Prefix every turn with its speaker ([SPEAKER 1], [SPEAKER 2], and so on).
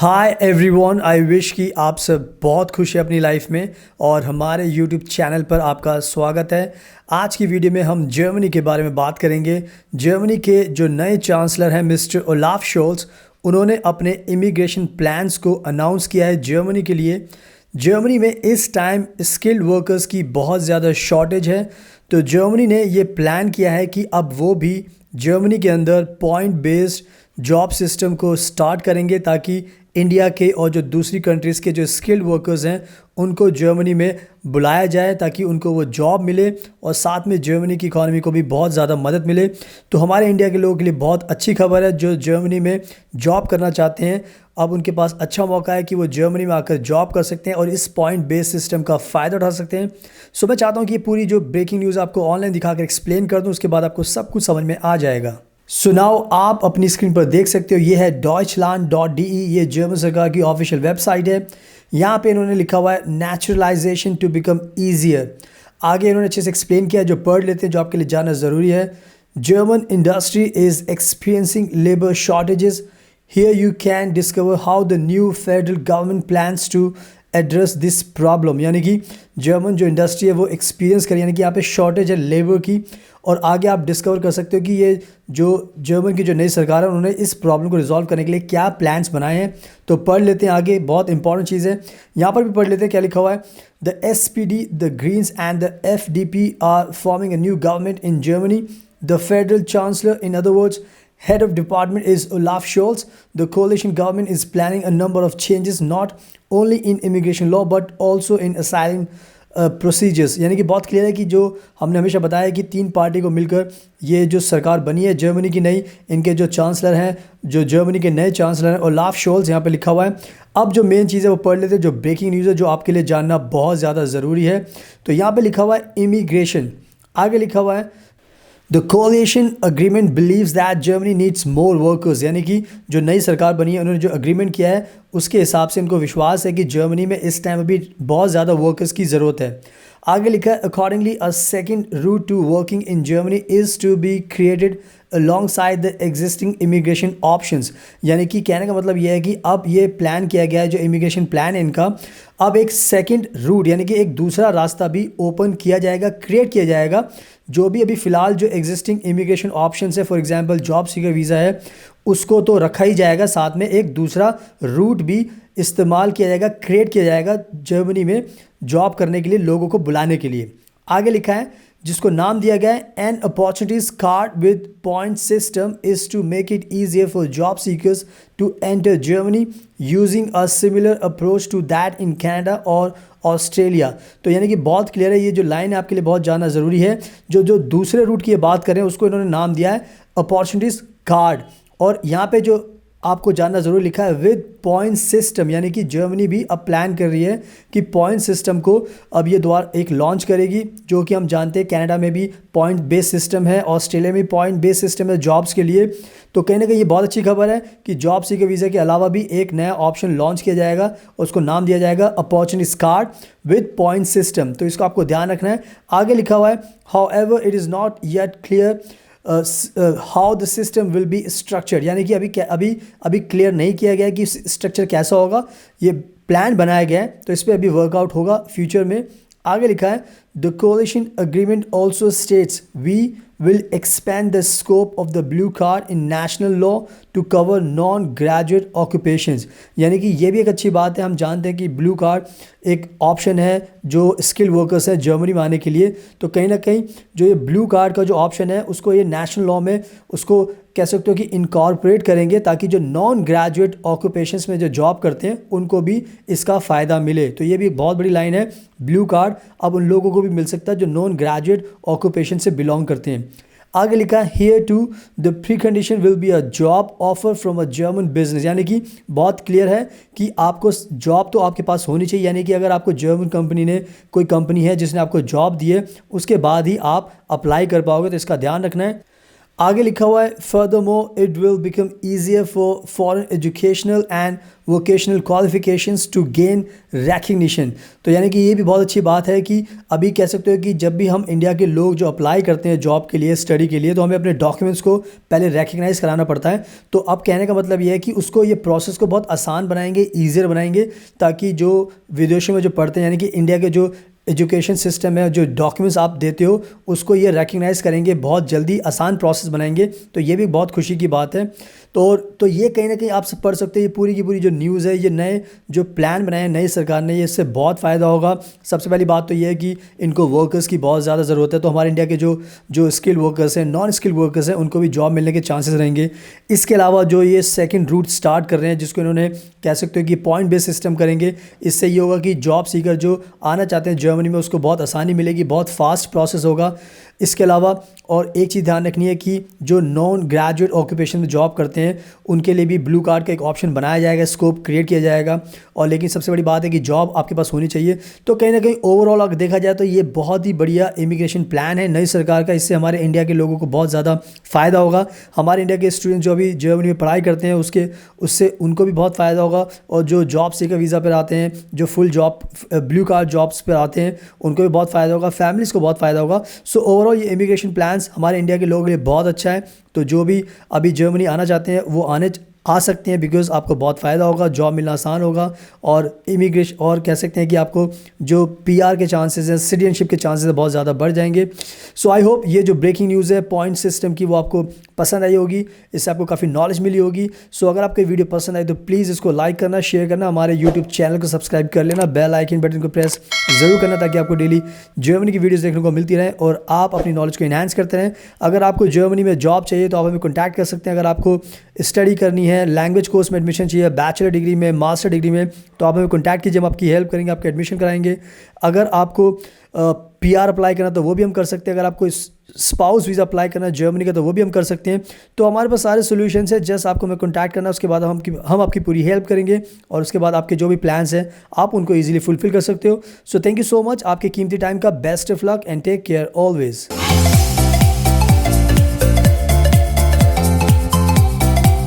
[SPEAKER 1] Hi everyone, I wish कि आप सब बहुत खुश हैं अपनी लाइफ में और हमारे यूट्यूब चैनल पर आपका स्वागत है। आज की वीडियो में हम जर्मनी के बारे में बात करेंगे। जर्मनी के जो नए चांसलर हैं मिस्टर ओलाफ शोल्स, उन्होंने अपने इमिग्रेशन प्लान्स को अनाउंस किया है जर्मनी के लिए। जर्मनी में इस टाइम स्किल्ड वर्कर्स की बहुत ज़्यादा शॉर्टेज है, तो जर्मनी ने ये प्लान किया है कि अब वो भी जर्मनी के अंदर पॉइंट बेस्ड जॉब सिस्टम को स्टार्ट करेंगे ताकि इंडिया के और जो दूसरी कंट्रीज़ के जो स्किल्ड वर्कर्स हैं उनको जर्मनी में बुलाया जाए ताकि उनको वो जॉब मिले और साथ में जर्मनी की इकॉनमी को भी बहुत ज़्यादा मदद मिले। तो हमारे इंडिया के लोगों के लिए बहुत अच्छी खबर है जो जर्मनी में जॉब करना चाहते हैं। अब उनके पास अच्छा मौका है कि वो जर्मनी में आकर जॉब कर सकते हैं और इस पॉइंट बेस्ड सिस्टम का फ़ायदा उठा सकते हैं। सो मैं चाहता हूँ कि ये पूरी जो ब्रेकिंग न्यूज़ आपको ऑनलाइन दिखाकर एक्सप्लेन कर दूँ, उसके बाद आपको सब कुछ समझ में आ जाएगा। सो नाउ आप अपनी स्क्रीन पर देख सकते हो, ये है deutschland.de, ये जर्मन सरकार की ऑफिशियल वेबसाइट है। यहाँ पे इन्होंने लिखा हुआ है नेचुरलाइजेशन टू बिकम ईजियर। आगे इन्होंने अच्छे से एक्सप्लेन किया, जो पढ़ लेते हैं, जो आपके लिए जानना ज़रूरी है। German industry is experiencing labour shortages. Here you can discover how the new federal government plans to address this problem. यानी कि जर्मन जो इंडस्ट्री है वो एक्सपीरियंस करें, यानी कि यहाँ पे शॉर्टेज है लेबर की। और आगे आप डिस्कवर कर सकते हो कि ये जो जर्मन की जो नई सरकार है उन्होंने इस प्रॉब्लम को रिजॉल्व करने के लिए क्या प्लान्स बनाए हैं। तो पढ़ लेते हैं आगे, बहुत इंपॉर्टेंट चीज़ है। यहाँ पर भी पढ़ लेते हैं क्या लिखा हुआ है। The SPD, the greens and the FDP are forming a new government in Germany. The federal chancellor, in other words, head of department, is Olaf Scholz. The coalition government is planning a number of changes not only in immigration law but also in asylum procedures. यानी कि बहुत clear है कि जो हमने हमेशा बताया कि तीन पार्टी को मिलकर ये जो सरकार बनी है जर्मनी की नई, इनके जो चांसलर हैं, जो जर्मनी के नए चांसलर हैं ओलाफ शोल्स, यहाँ पे लिखा हुआ है। अब जो मेन चीज़ है वो पढ़ लेते हैं, जो ब्रेकिंग न्यूज़ है जो आपके लिए जानना बहुत ज़्यादा ज़रूरी है। तो यहाँ पे लिखा हुआ है इमिग्रेशन, आगे लिखा हुआ है the coalition agreement believes that Germany needs more workers. यानी कि जो नई सरकार बनी है उन्होंने जो अग्रीमेंट किया है उसके हिसाब से इनको विश्वास है कि जर्मनी में इस टाइम अभी बहुत ज़्यादा वर्कर्स की ज़रूरत है। आगे लिखा है accordingly a second route to working in Germany is to be created alongside the existing immigration options. यानी कि कहने का मतलब यह है कि अब ये प्लान किया गया है, जो इमिग्रेशन प्लान है इनका, अब एक सेकंड रूट यानी कि एक दूसरा रास्ता भी ओपन किया जाएगा, क्रिएट किया जाएगा। जो भी अभी फ़िलहाल जो एग्जिस्टिंग इमिग्रेशन ऑप्शंस है, for example job seeker visa है, उसको तो रखा ही जाएगा, साथ में एक दूसरा रूट भी इस्तेमाल किया जाएगा, क्रिएट किया जाएगा जर्मनी में जॉब करने के लिए, लोगों को बुलाने के लिए। आगे लिखा है जिसको नाम दिया गया है an opportunities card with point system is to make it easier for job seekers to enter Germany using a similar approach to that in Canada और ऑस्ट्रेलिया। तो यानी कि बहुत क्लियर है, ये जो लाइन है आपके लिए बहुत जानना ज़रूरी है। जो जो दूसरे रूट की बात करें उसको इन्होंने नाम दिया है अपॉर्चुनिटीज़ कार्ड, और यहाँ पे जो आपको जानना ज़रूर लिखा है विद पॉइंट सिस्टम। यानी कि जर्मनी भी अब प्लान कर रही है कि पॉइंट सिस्टम को अब ये दोबारा एक लॉन्च करेगी, जो कि हम जानते हैं कनाडा में भी पॉइंट बेस्ड सिस्टम है, ऑस्ट्रेलिया में पॉइंट बेस्ड सिस्टम है जॉब्स के लिए। तो कहीं ना कहीं ये बहुत अच्छी खबर है कि जॉब सीकर वीज़ा के अलावा भी एक नया ऑप्शन लॉन्च किया जाएगा और उसको नाम दिया जाएगा opportunities card with point system. तो इसको आपको ध्यान रखना है। आगे लिखा हुआ है however it is not yet clear how the system will be structured. यानी कि अभी क्लियर नहीं किया गया कि स्ट्रक्चर कैसा होगा, ये प्लान बनाया गया है, तो इस पर अभी वर्कआउट होगा फ्यूचर में। आगे लिखा है the coalition agreement also states we will expand the scope of the blue card in national law to cover non graduate occupations. यानी कि ये भी एक अच्छी बात है। हम जानते हैं कि ब्लू कार्ड एक ऑप्शन है जो स्किल वर्कर्स हैं जर्मनी में आने के लिए। तो कहीं ना कहीं जो ये ब्लू कार्ड का जो ऑप्शन है उसको ये नेशनल लॉ में उसको कह सकते हो कि इनकॉर्पोरेट करेंगे ताकि जो नॉन ग्रेजुएट ऑक्यूपेशंस में जो जॉब करते हैं उनको भी इसका फ़ायदा मिले। तो ये भी एक बहुत बड़ी लाइन है। ब्लू कार्ड अब उन लोगों को भी मिल सकता है जो नॉन ग्रेजुएट ऑक्यूपेशन से बिलोंग करते हैं। आगे लिखा है here to the precondition will be a job offer from a German business. यानी कि बहुत क्लियर है कि आपको जॉब तो आपके पास होनी चाहिए। यानी कि अगर आपको जर्मन कंपनी ने, कोई कंपनी है जिसने आपको जॉब दी है, उसके बाद ही आप अप्लाई कर पाओगे, तो इसका ध्यान रखना है। आगे लिखा हुआ है furthermore it will become easier for foreign educational and vocational qualifications to gain recognition. तो यानी कि ये भी बहुत अच्छी बात है कि अभी कह सकते हो कि जब भी हम इंडिया के लोग जो अप्लाई करते हैं जॉब के लिए, स्टडी के लिए, तो हमें अपने डॉक्यूमेंट्स को पहले रिकग्नाइज कराना पड़ता है। तो अब कहने का मतलब ये है कि उसको ये प्रोसेस को बहुत आसान बनाएंगे, ईजियर बनाएंगे, ताकि जो विदेशों में जो पढ़ते हैं यानी कि इंडिया के जो एजुकेशन सिस्टम है, जो डॉक्यूमेंट्स आप देते हो उसको ये रिकग्नाइज़ करेंगे, बहुत जल्दी आसान प्रोसेस बनाएंगे। तो ये भी बहुत खुशी की बात है। तो ये कहीं ना कहीं आप सब पढ़ सकते हो, ये पूरी की पूरी जो न्यूज़ है, ये नए जो प्लान बनाए हैं नई सरकार ने, ये इससे बहुत फ़ायदा होगा। सबसे पहली बात तो ये है कि इनको वर्कर्स की बहुत ज़्यादा ज़रूरत है, तो हमारे इंडिया के जो स्किल वर्कर्स हैं, नॉन स्किल वर्कर्स हैं, उनको भी जॉब मिलने के चांसेस रहेंगे। इसके अलावा जो ये सेकंड रूट स्टार्ट कर रहे हैं, जिसको इन्होंने कह सकते हो कि पॉइंट बेस्ड सिस्टम करेंगे, इससे ये होगा कि जॉब सीकर जो आना चाहते हैं जर्मनी में उसको बहुत आसानी मिलेगी, बहुत फास्ट प्रोसेस होगा। इसके अलावा और एक चीज़ ध्यान रखनी है कि जो नॉन ग्रेजुएट ऑक्यूपेशन में जॉब करते हैं उनके लिए भी ब्लू कार्ड का एक ऑप्शन बनाया जाएगा, स्कोप क्रिएट किया जाएगा। और लेकिन सबसे बड़ी बात है कि जॉब आपके पास होनी चाहिए। तो कहीं ना कहीं ओवरऑल अगर देखा जाए तो ये बहुत ही बढ़िया इमिग्रेशन प्लान है नई सरकार का। इससे हमारे इंडिया के लोगों को बहुत ज़्यादा फ़ायदा होगा। हमारे इंडिया के स्टूडेंट जो अभी जर्मनी में पढ़ाई करते हैं उससे उनको भी बहुत फ़ायदा होगा। और जो जॉब सीकर वीज़ा पर आते हैं, जो full job blue card jobs पर आते हैं, उनको भी बहुत फ़ायदा होगा, फैमिलीज़ को बहुत फ़ायदा होगा। सो ओवरऑल ये इमिग्रेशन प्लान्स हमारे इंडिया के लोगों के लिए बहुत अच्छा है। तो जो भी अभी जर्मनी आना चाहते हैं वो आ सकते हैं, बिकॉज़ आपको बहुत फ़ायदा होगा, जॉब मिलना आसान होगा। और इमिग्रेशन और कह सकते हैं कि आपको जो पीआर के चांसेस हैं, सिटीजनशिप के चांसेस हैं, बहुत ज़्यादा बढ़ जाएंगे। सो आई होप ये जो ब्रेकिंग न्यूज़ है पॉइंट सिस्टम की वो आपको पसंद आई होगी, इससे आपको काफ़ी नॉलेज मिली होगी। सो अगर आपको वीडियो पसंद आई तो प्लीज़ इसको लाइक करना, शेयर करना, हमारे यूट्यूब चैनल को सब्सक्राइब कर लेना, बेल आइकन बटन को प्रेस ज़रूर करना, ताकि आपको डेली जर्मनी की वीडियोज़ देखने को मिलती रहे और आप अपनी नॉलेज को इन्हांस करते रहें। अगर आपको जर्मनी में जॉब चाहिए तो आप हमें कॉन्टैक्ट कर सकते हैं। अगर आपको स्टडी करनी है, लैंग्वेज कोर्स में एडमिशन चाहिए, बैचलर डिग्री में, मास्टर डिग्री में, तो आप हमें कॉन्टैक्ट कीजिए, हम आपकी हेल्प करेंगे, आपके एडमिशन कराएंगे। अगर आपको पीआर अप्लाई करना तो वो भी हम कर सकते हैं। अगर आपको स्पाउस वीज़ा अप्लाई करना है जर्मनी का तो वो भी हम कर सकते हैं। तो हमारे पास सारे सोल्यूशंस है, जस्ट आपको हमें कॉन्टैक्ट करना है, उसके बाद हम आपकी पूरी हेल्प करेंगे और उसके बाद आपके जो भी प्लान्स हैं आप उनको ईजिली फुलफिल कर सकते हो। So thank you so much, आपके कीमती टाइम का best of luck and take care always.